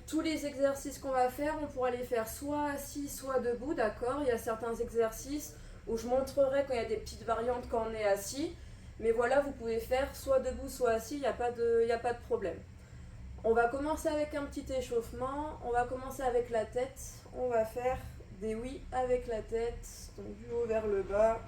tous les exercices qu'on va faire, on pourra les faire soit assis, soit debout, d'accord? Il y a certains exercices où je montrerai quand il y a des petites variantes quand on est assis. Mais voilà, vous pouvez faire soit debout, soit assis, il n'y a pas de problème. On va commencer avec un petit échauffement. On va commencer avec la tête. On va faire des oui avec la tête, donc du haut vers le bas.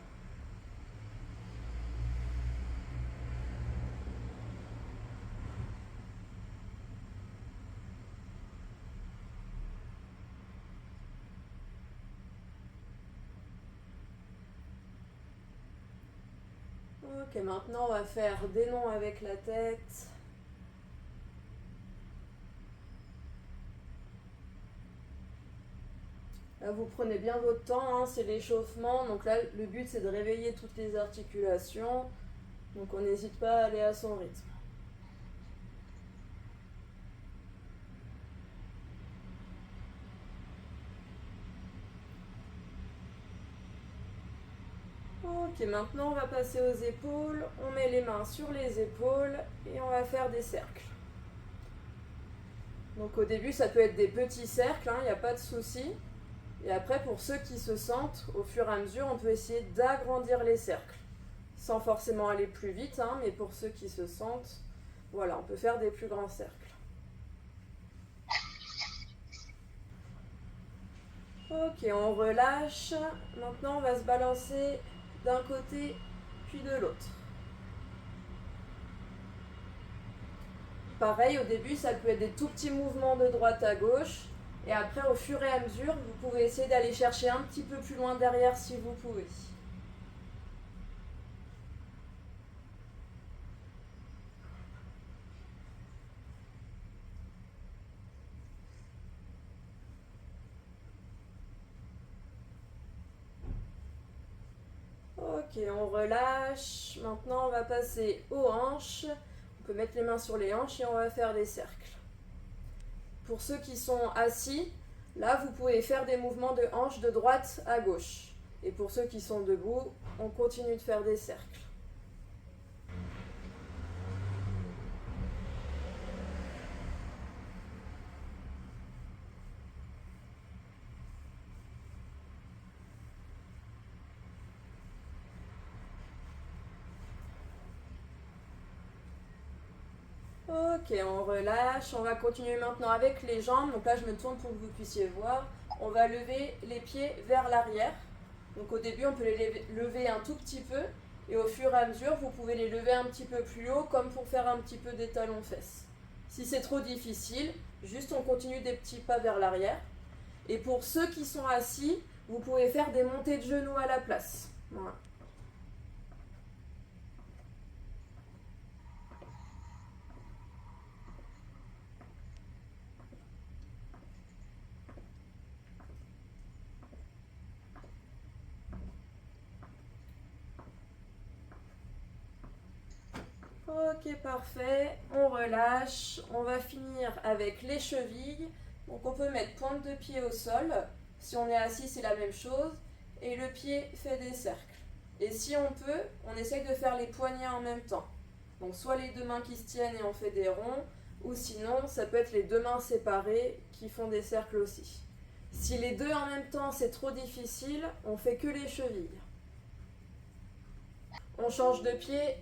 Ok, maintenant on va faire des noms avec la tête. Là, vous prenez bien votre temps, hein, c'est l'échauffement. Donc là, le but c'est de réveiller toutes les articulations. Donc on n'hésite pas à aller à son rythme. Ok, maintenant on va passer aux épaules. On met les mains sur les épaules et on va faire des cercles. Donc au début ça peut être des petits cercles, il n'y a pas de souci. Et après pour ceux qui se sentent, au fur et à mesure on peut essayer d'agrandir les cercles. Sans forcément aller plus vite, hein, mais pour ceux qui se sentent, voilà, on peut faire des plus grands cercles. Ok, on relâche. Maintenant on va se balancer d'un côté puis de l'autre. Pareil, au début, ça peut être des tout petits mouvements de droite à gauche. Et après, au fur et à mesure, vous pouvez essayer d'aller chercher un petit peu plus loin derrière si vous pouvez. Ok, on relâche. Maintenant, on va passer aux hanches. On peut mettre les mains sur les hanches et on va faire des cercles. Pour ceux qui sont assis, là, vous pouvez faire des mouvements de hanches de droite à gauche. Et pour ceux qui sont debout, on continue de faire des cercles. Ok, on relâche. On va continuer maintenant avec les jambes. Donc là, je me tourne pour que vous puissiez voir. On va lever les pieds vers l'arrière. Donc au début, on peut les lever un tout petit peu. Et au fur et à mesure, vous pouvez les lever un petit peu plus haut, comme pour faire un petit peu des talons-fesses. Si c'est trop difficile, juste on continue des petits pas vers l'arrière. Et pour ceux qui sont assis, vous pouvez faire des montées de genoux à la place. Voilà. Ok, parfait. On relâche. On va finir avec les chevilles. Donc on peut mettre pointe de pied au sol. Si on est assis, c'est la même chose. Et le pied fait des cercles. Et si on peut, on essaye de faire les poignets en même temps. Donc soit les deux mains qui se tiennent et on fait des ronds, ou sinon ça peut être les deux mains séparées qui font des cercles aussi. Si les deux en même temps c'est trop difficile, on fait que les chevilles. On change de pied.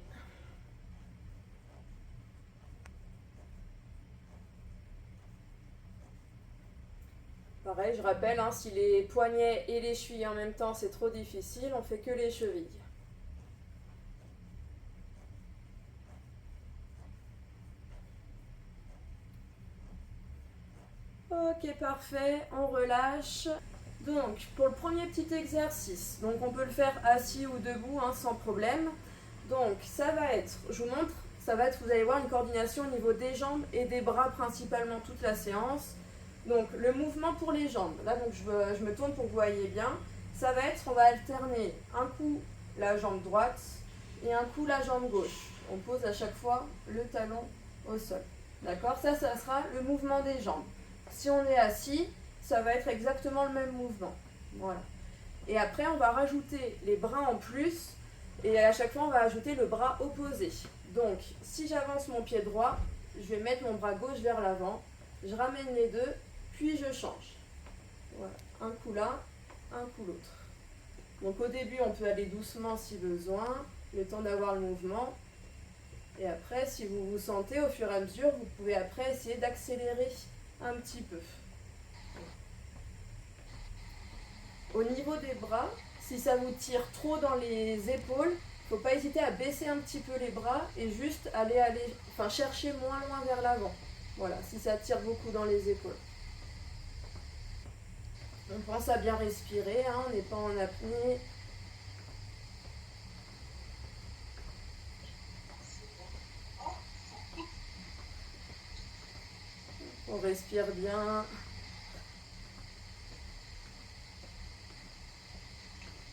Pareil, je rappelle, hein, si les poignets et les chevilles en même temps c'est trop difficile, on fait que les chevilles. Ok, parfait, on relâche. Donc, pour le premier petit exercice, donc on peut le faire assis ou debout, hein, sans problème. Donc, ça va être, je vous montre, ça va être, vous allez voir une coordination au niveau des jambes et des bras principalement toute la séance. Donc, le mouvement pour les jambes, là donc je me tourne pour que vous voyez bien. Ça va être, on va alterner un coup la jambe droite et un coup la jambe gauche. On pose à chaque fois le talon au sol. D'accord? Ça sera le mouvement des jambes. Si on est assis, ça va être exactement le même mouvement. Voilà. Et après, on va rajouter les bras en plus. Et à chaque fois, on va ajouter le bras opposé. Donc, si j'avance mon pied droit, je vais mettre mon bras gauche vers l'avant. je ramène les deux, puis je change. Voilà, un coup là, un coup l'autre. Donc au début, on peut aller doucement si besoin, le temps d'avoir le mouvement. Et après, si vous vous sentez, au fur et à mesure, vous pouvez après essayer d'accélérer un petit peu. Au niveau des bras, si ça vous tire trop dans les épaules, il ne faut pas hésiter à baisser un petit peu les bras et juste chercher moins loin vers l'avant. Voilà, si ça tire beaucoup dans les épaules. On pense à bien respirer, hein, on n'est pas en apnée. On respire bien.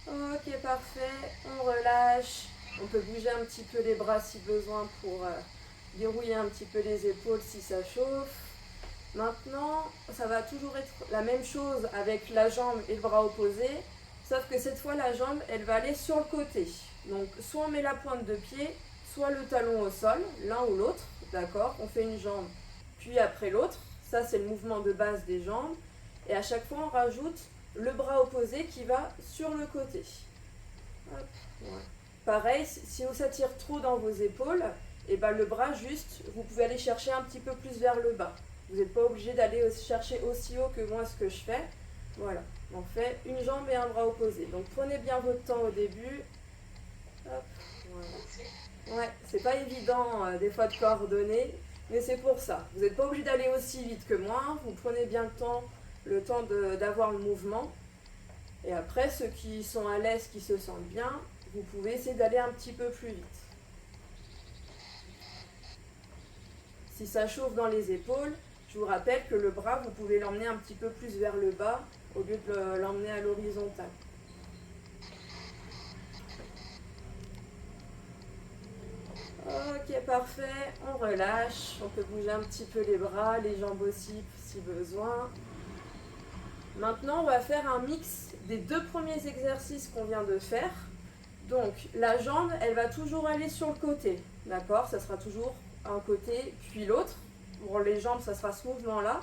Ok, parfait. On relâche. On peut bouger un petit peu les bras si besoin pour dérouiller un petit peu les épaules si ça chauffe. Maintenant, ça va toujours être la même chose avec la jambe et le bras opposé, sauf que cette fois, la jambe, elle va aller sur le côté. Donc, soit on met la pointe de pied, soit le talon au sol, l'un ou l'autre, d'accord? On fait une jambe, puis après l'autre. Ça, c'est le mouvement de base des jambes. Et à chaque fois, on rajoute le bras opposé qui va sur le côté. Hop, ouais. Pareil, si ça tire trop dans vos épaules, et ben le bras juste, vous pouvez aller chercher un petit peu plus vers le bas. Vous n'êtes pas obligé d'aller chercher aussi haut que moi ce que je fais. Voilà, on fait une jambe et un bras opposé. Donc prenez bien votre temps au début. Hop, voilà. Ouais, c'est pas évident des fois de coordonner, mais c'est pour ça. Vous n'êtes pas obligé d'aller aussi vite que moi. Vous prenez bien le temps d'avoir le mouvement. Et après, ceux qui sont à l'aise, qui se sentent bien, vous pouvez essayer d'aller un petit peu plus vite. Si ça chauffe dans les épaules, je vous rappelle que le bras, vous pouvez l'emmener un petit peu plus vers le bas au lieu de l'emmener à l'horizontale. Ok, parfait. On relâche. On peut bouger un petit peu les bras, les jambes aussi si besoin. Maintenant, on va faire un mix des deux premiers exercices qu'on vient de faire. Donc, la jambe, elle va toujours aller sur le côté. D'accord? Ça sera toujours un côté, puis l'autre. Pour les jambes, ça sera ce mouvement-là.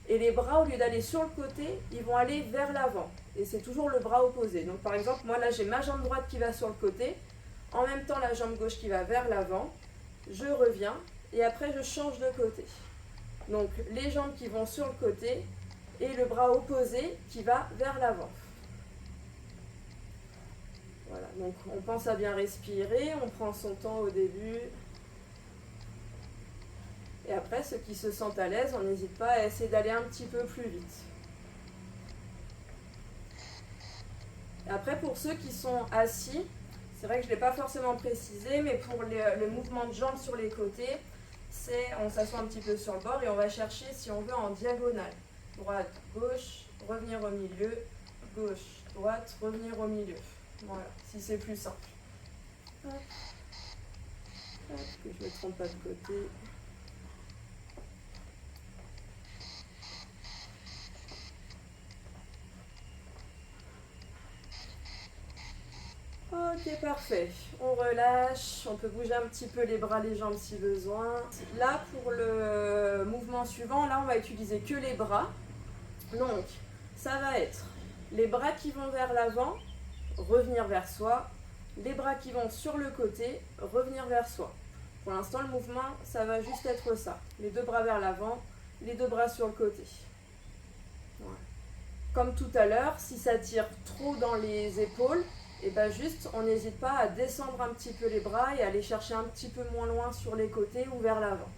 Et les bras, au lieu d'aller sur le côté, ils vont aller vers l'avant. Et c'est toujours le bras opposé. Donc, par exemple, moi, là, j'ai ma jambe droite qui va sur le côté. En même temps, la jambe gauche qui va vers l'avant. Je reviens. Et après, je change de côté. Donc, les jambes qui vont sur le côté et le bras opposé qui va vers l'avant. Voilà, donc on pense à bien respirer, on prend son temps au début. Et après, ceux qui se sentent à l'aise, on n'hésite pas à essayer d'aller un petit peu plus vite. Et après, pour ceux qui sont assis, c'est vrai que je ne l'ai pas forcément précisé, mais pour le mouvement de jambes sur les côtés, on s'assoit un petit peu sur le bord et on va chercher, si on veut, en diagonale. Droite, gauche, revenir au milieu, gauche, droite, revenir au milieu. Voilà, si c'est plus simple. Hop. Hop, que je ne me trompe pas de côté. Ok, parfait. On relâche, on peut bouger un petit peu les bras, les jambes si besoin. Là, pour le mouvement suivant, là, on va utiliser que les bras. Donc, ça va être les bras qui vont vers l'avant, revenir vers soi. Les bras qui vont sur le côté, revenir vers soi. Pour l'instant, le mouvement, ça va juste être ça. Les deux bras vers l'avant, les deux bras sur le côté. Voilà. Comme tout à l'heure, si ça tire trop dans les épaules, et bien juste, on n'hésite pas à descendre un petit peu les bras et aller chercher un petit peu moins loin sur les côtés ou vers l'avant.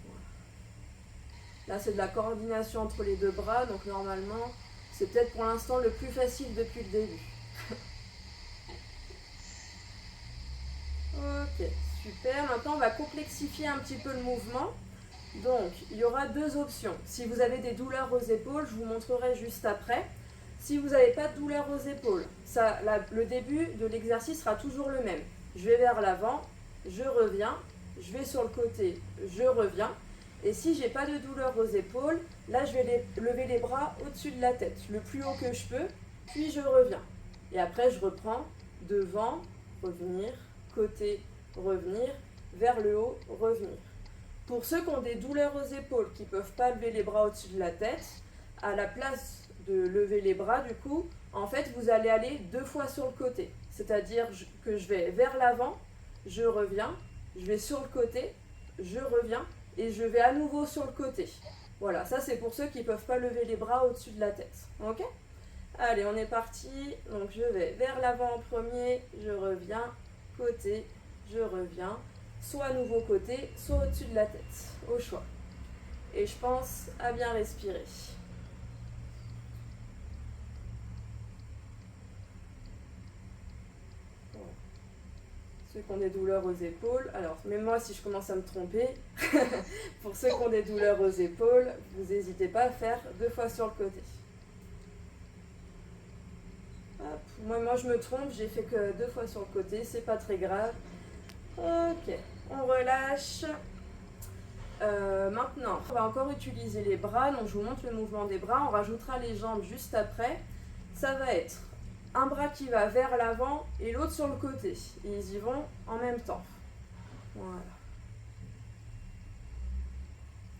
Voilà. Là, c'est de la coordination entre les deux bras, donc normalement, c'est peut-être pour l'instant le plus facile depuis le début. Ok, super. Maintenant, on va complexifier un petit peu le mouvement. Donc, il y aura deux options. Si vous avez des douleurs aux épaules, je vous montrerai juste après. Si vous n'avez pas de douleur aux épaules, le début de l'exercice sera toujours le même. Je vais vers l'avant, je reviens, je vais sur le côté, je reviens. Et si je n'ai pas de douleur aux épaules, là, je vais lever les bras au-dessus de la tête, le plus haut que je peux, puis je reviens. Et après, je reprends devant, revenir, côté, revenir, vers le haut, revenir. Pour ceux qui ont des douleurs aux épaules, qui ne peuvent pas lever les bras au-dessus de la tête, à la place de lever les bras, du coup, en fait, vous allez aller 2 fois sur le côté. C'est-à-dire que je vais vers l'avant, je reviens, je vais sur le côté, je reviens, et je vais à nouveau sur le côté. Voilà, ça c'est pour ceux qui ne peuvent pas lever les bras au-dessus de la tête. Ok ? Allez, on est parti. Donc je vais vers l'avant en premier, je reviens, côté, je reviens, soit à nouveau côté, soit au-dessus de la tête, au choix. Et je pense à bien respirer. Ceux qui ont des douleurs aux épaules, alors même moi si je commence à me tromper, pour ceux qui ont des douleurs aux épaules, vous n'hésitez pas à faire 2 fois sur le côté. Hop. Moi je me trompe, j'ai fait que 2 fois sur le côté, c'est pas très grave. Ok, on relâche. Maintenant, on va encore utiliser les bras, donc je vous montre le mouvement des bras, on rajoutera les jambes juste après. Ça va être un bras qui va vers l'avant et l'autre sur le côté. Et ils y vont en même temps. Voilà.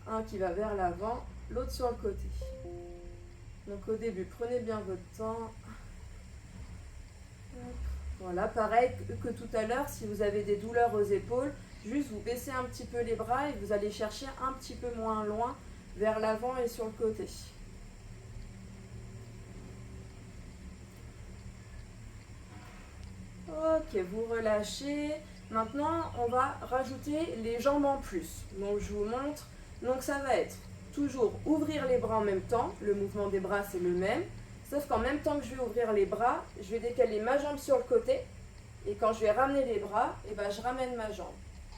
Un qui va vers l'avant, l'autre sur le côté. Donc au début, prenez bien votre temps. Voilà, pareil que tout à l'heure, si vous avez des douleurs aux épaules, juste vous baissez un petit peu les bras et vous allez chercher un petit peu moins loin vers l'avant et sur le côté. Ok, vous relâchez. Maintenant, on va rajouter les jambes en plus. Donc, je vous montre. Donc, ça va être toujours ouvrir les bras en même temps. Le mouvement des bras, c'est le même. Sauf qu'en même temps que je vais ouvrir les bras, je vais décaler ma jambe sur le côté. Et quand je vais ramener les bras, je ramène ma jambe.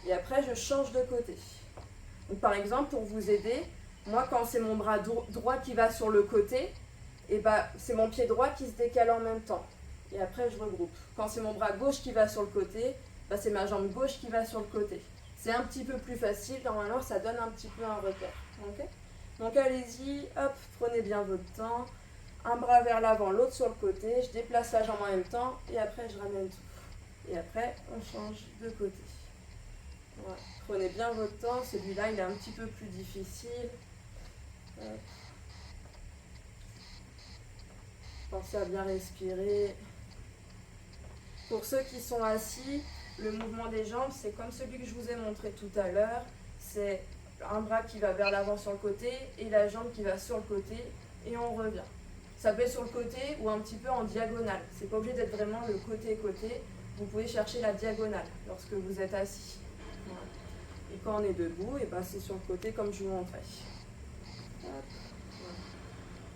Et après, je change de côté. Donc, par exemple, pour vous aider, moi, quand c'est mon bras droit qui va sur le côté, c'est mon pied droit qui se décale en même temps. Et après, je regroupe. Quand c'est mon bras gauche qui va sur le côté, c'est ma jambe gauche qui va sur le côté. C'est un petit peu plus facile. Normalement, ça donne un petit peu un repère. Okay ? Donc, allez-y. Hop, prenez bien votre temps. Un bras vers l'avant, l'autre sur le côté. Je déplace la jambe en même temps. Et après, je ramène tout. Et après, on change de côté. Voilà. Prenez bien votre temps. Celui-là, il est un petit peu plus difficile. Hop. Pensez à bien respirer. Pour ceux qui sont assis, le mouvement des jambes, c'est comme celui que je vous ai montré tout à l'heure. C'est un bras qui va vers l'avant sur le côté et la jambe qui va sur le côté et on revient. Ça peut être sur le côté ou un petit peu en diagonale. C'est pas obligé d'être vraiment le côté-côté. Vous pouvez chercher la diagonale lorsque vous êtes assis. Voilà. Et quand on est debout, c'est sur le côté comme je vous montrais. Hop. Voilà.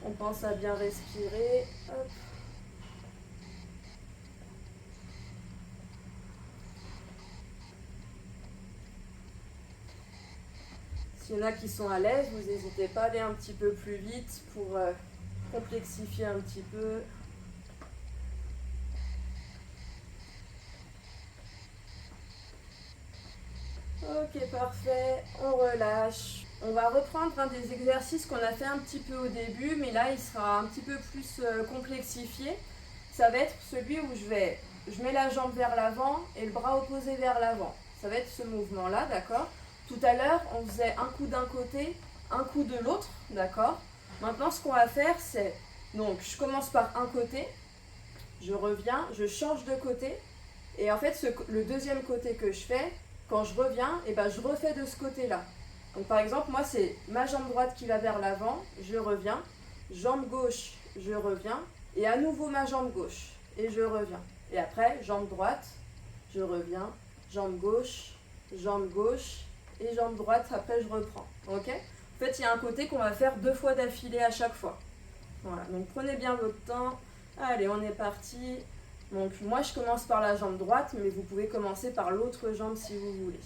On pense à bien respirer. Hop. S'il y en a qui sont à l'aise, vous n'hésitez pas à aller un petit peu plus vite pour complexifier un petit peu. Ok, parfait. On relâche. On va reprendre un des exercices qu'on a fait un petit peu au début, mais là, il sera un petit peu plus complexifié. Ça va être celui où je mets la jambe vers l'avant et le bras opposé vers l'avant. Ça va être ce mouvement-là, d'accord ? Tout à l'heure, on faisait un coup d'un côté, un coup de l'autre, d'accord ? Maintenant, ce qu'on va faire, c'est... Donc, je commence par un côté, je reviens, je change de côté. Et en fait, le deuxième côté que je fais, quand je reviens, je refais de ce côté-là. Donc, par exemple, moi, c'est ma jambe droite qui va vers l'avant, je reviens. Jambe gauche, je reviens. Et à nouveau, ma jambe gauche, et je reviens. Et après, jambe droite, je reviens. Jambe gauche, et jambe droite, après je reprends. Ok ? En fait, il y a un côté qu'on va faire 2 fois d'affilée à chaque fois. Voilà, donc prenez bien votre temps. Allez, on est parti. Donc moi, je commence par la jambe droite, mais vous pouvez commencer par l'autre jambe si vous voulez.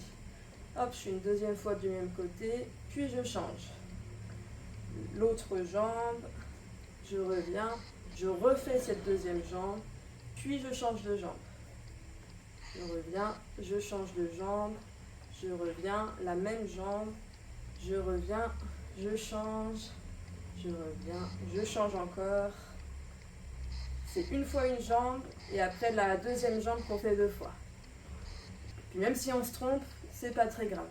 Hop, je fais une deuxième fois du même côté, puis je change. L'autre jambe, je reviens, je refais cette deuxième jambe, puis je change de jambe. Je reviens, je change de jambe. Je reviens, la même jambe, je reviens, je change, je reviens, je change encore. C'est une fois une jambe et après la deuxième jambe qu'on fait 2 fois. Puis même si on se trompe, c'est pas très grave.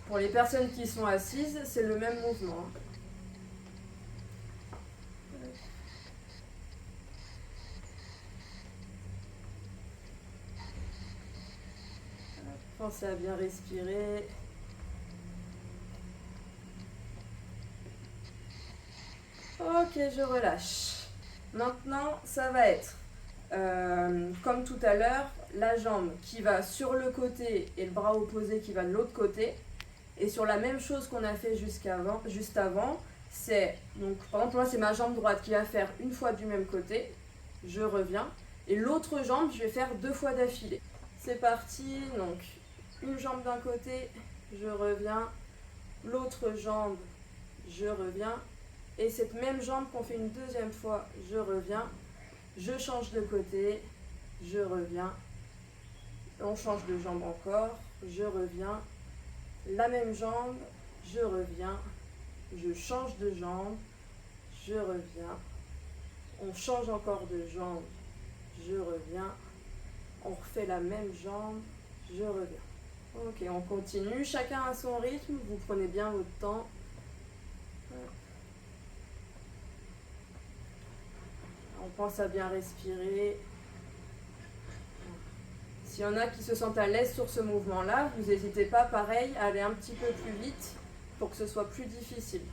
Pour les personnes qui sont assises, c'est le même mouvement. Pensez à bien respirer. Ok, je relâche. Maintenant, ça va être, comme tout à l'heure, la jambe qui va sur le côté et le bras opposé qui va de l'autre côté. Et sur la même chose qu'on a fait juste avant, c'est, donc par exemple, moi c'est ma jambe droite qui va faire une fois du même côté, je reviens. Et l'autre jambe, je vais faire 2 fois d'affilée. C'est parti, donc une jambe d'un côté, je reviens. L'autre jambe, je reviens. Et cette même jambe qu'on fait une deuxième fois, je reviens. Je change de côté, je reviens. On change de jambe encore, je reviens. La même jambe, je reviens. Je change de jambe, je reviens. On change encore de jambe, je reviens. On refait la même jambe, je reviens. Ok, on continue. Chacun à son rythme, vous prenez bien votre temps. On pense à bien respirer. S'il y en a qui se sentent à l'aise sur ce mouvement-là, vous n'hésitez pas, pareil, à aller un petit peu plus vite pour que ce soit plus difficile.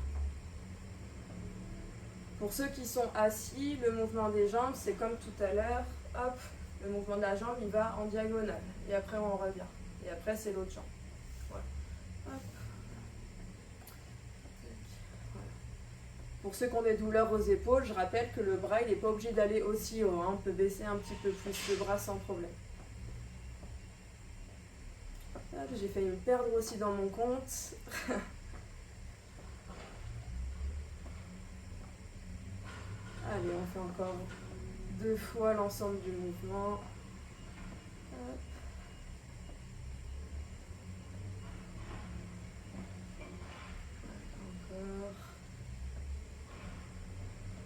Pour ceux qui sont assis, le mouvement des jambes, c'est comme tout à l'heure. Hop, le mouvement de la jambe, il va en diagonale. Et après, on revient. Et après, c'est l'autre jambe. Voilà. Hop. Voilà. Pour ceux qui ont des douleurs aux épaules, je rappelle que le bras, il n'est pas obligé d'aller aussi haut. Hein. On peut baisser un petit peu plus le bras sans problème. J'ai failli me perdre aussi dans mon compte. Allez, on fait encore 2 fois l'ensemble du mouvement. Hop.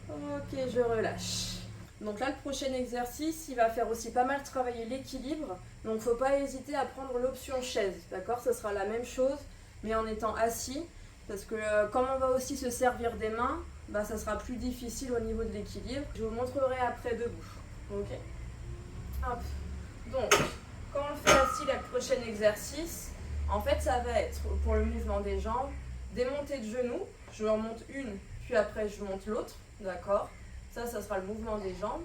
Encore. Ok, je relâche. Donc là, le prochain exercice, il va faire aussi pas mal travailler l'équilibre. Donc il ne faut pas hésiter à prendre l'option chaise, d'accord? Ce sera la même chose, mais en étant assis. Parce que comme on va aussi se servir des mains, bah, ça sera plus difficile au niveau de l'équilibre. Je vous montrerai après debout. Ok? Hop. Donc, quand on le fait assis, le prochain exercice, en fait, ça va être pour le mouvement des jambes, des montées de genoux. Je en monte une, puis après je monte l'autre, d'accord? Ça sera le mouvement des jambes.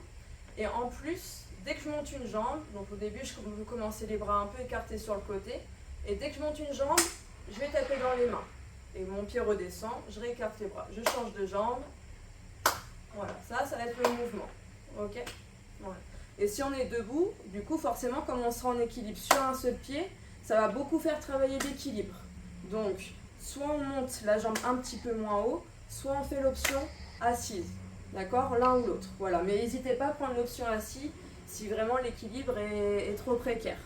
Et en plus, dès que je monte une jambe, donc au début, je veux commencer les bras un peu écartés sur le côté. Et dès que je monte une jambe, je vais taper dans les mains. Et mon pied redescend, je réécarte les bras. Je change de jambe. Voilà, ça va être le mouvement. Ok? Voilà. Et si on est debout, du coup, forcément, comme on sera en équilibre sur un seul pied, ça va beaucoup faire travailler l'équilibre. Donc, soit on monte la jambe un petit peu moins haut, soit on fait l'option assise. D'accord? L'un ou l'autre. Voilà. Mais n'hésitez pas à prendre l'option assise si vraiment l'équilibre est trop précaire.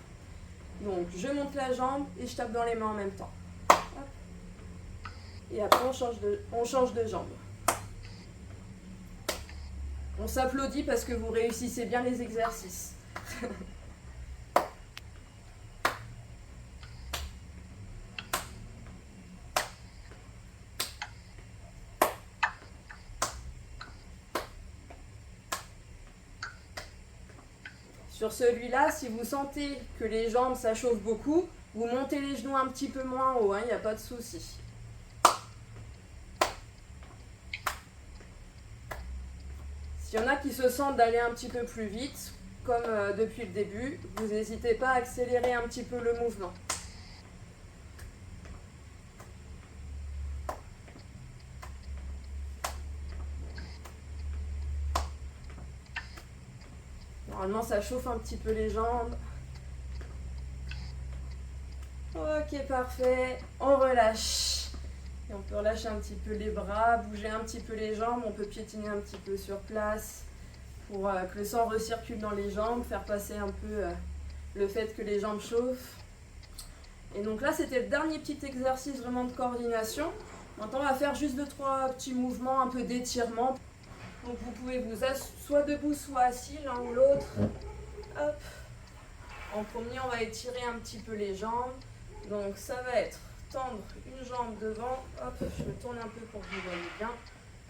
Donc, je monte la jambe et je tape dans les mains en même temps. Hop. Et après, on change de jambe. On s'applaudit parce que vous réussissez bien les exercices. Sur celui-là, si vous sentez que les jambes ça chauffe beaucoup, vous montez les genoux un petit peu moins haut, il n'y a pas de souci. S'il y en a qui se sentent d'aller un petit peu plus vite, comme depuis le début, vous n'hésitez pas à accélérer un petit peu le mouvement. Normalement, ça chauffe un petit peu les jambes. Ok, parfait. On relâche. Et on peut relâcher un petit peu les bras, bouger un petit peu les jambes. On peut piétiner un petit peu sur place pour que le sang recircule dans les jambes, faire passer un peu le fait que les jambes chauffent. Et donc là, c'était le dernier petit exercice vraiment de coordination. Maintenant, on va faire juste 2-3 petits mouvements, un peu d'étirement. Donc vous pouvez vous soit debout, soit assis, l'un ou l'autre. Hop. En premier, on va étirer un petit peu les jambes. Donc ça va être tendre une jambe devant, hop, je me tourne un peu pour que vous voyez bien,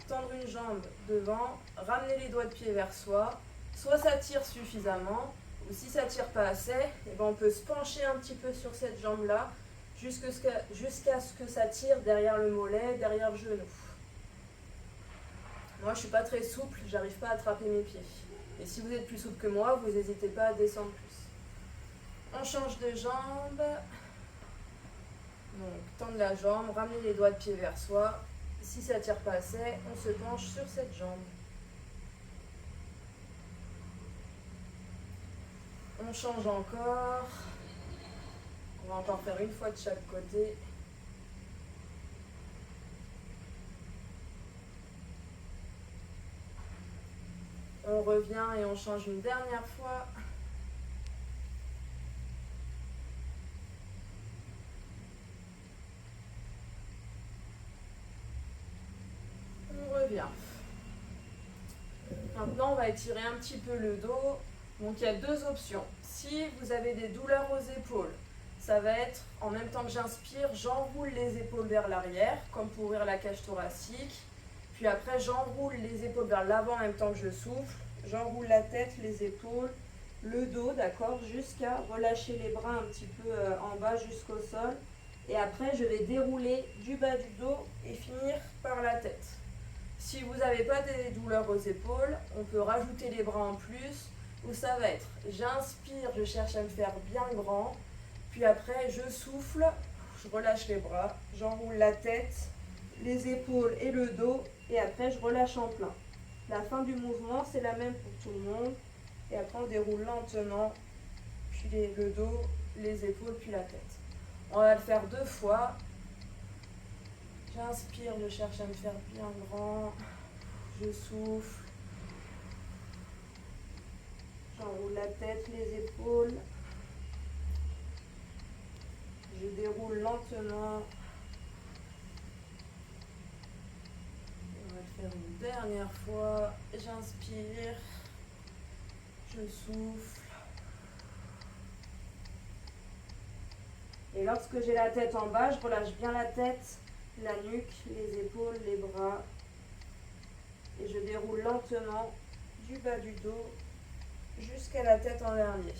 tendre une jambe devant, ramener les doigts de pied vers soi, soit ça tire suffisamment, ou si ça tire pas assez, et ben on peut se pencher un petit peu sur cette jambe-là, jusqu'à ce que ça tire derrière le mollet, derrière le genou. Moi je suis pas très souple, j'arrive pas à attraper mes pieds. Et si vous êtes plus souple que moi, vous n'hésitez pas à descendre plus. On change de jambe. Donc, tendre la jambe, ramener les doigts de pied vers soi. Si ça ne tire pas assez, on se penche sur cette jambe. On change encore. On va encore faire une fois de chaque côté. On revient et on change une dernière fois. On revient. Maintenant, on va étirer un petit peu le dos. Donc, il y a deux options. Si vous avez des douleurs aux épaules, ça va être, en même temps que j'inspire, j'enroule les épaules vers l'arrière, comme pour ouvrir la cage thoracique. Puis après, j'enroule les épaules vers l'avant en même temps que je souffle. J'enroule la tête, les épaules, le dos, d'accord, jusqu'à relâcher les bras un petit peu en bas jusqu'au sol. Et après, je vais dérouler du bas du dos et finir par la tête. Si vous n'avez pas des douleurs aux épaules, on peut rajouter les bras en plus, où ça va être, j'inspire, je cherche à me faire bien grand, puis après je souffle, je relâche les bras, j'enroule la tête, les épaules et le dos, et après je relâche en plein. La fin du mouvement, c'est la même pour tout le monde, et après on déroule lentement, puis le dos, les épaules, puis la tête. On va le faire 2 fois. J'inspire, je cherche à me faire bien grand, je souffle, j'enroule la tête, les épaules, je déroule lentement. On va le faire une dernière fois, j'inspire, je souffle. Et lorsque j'ai la tête en bas, je relâche bien la tête, la nuque, les épaules, les bras. Et je déroule lentement du bas du dos jusqu'à la tête en dernier.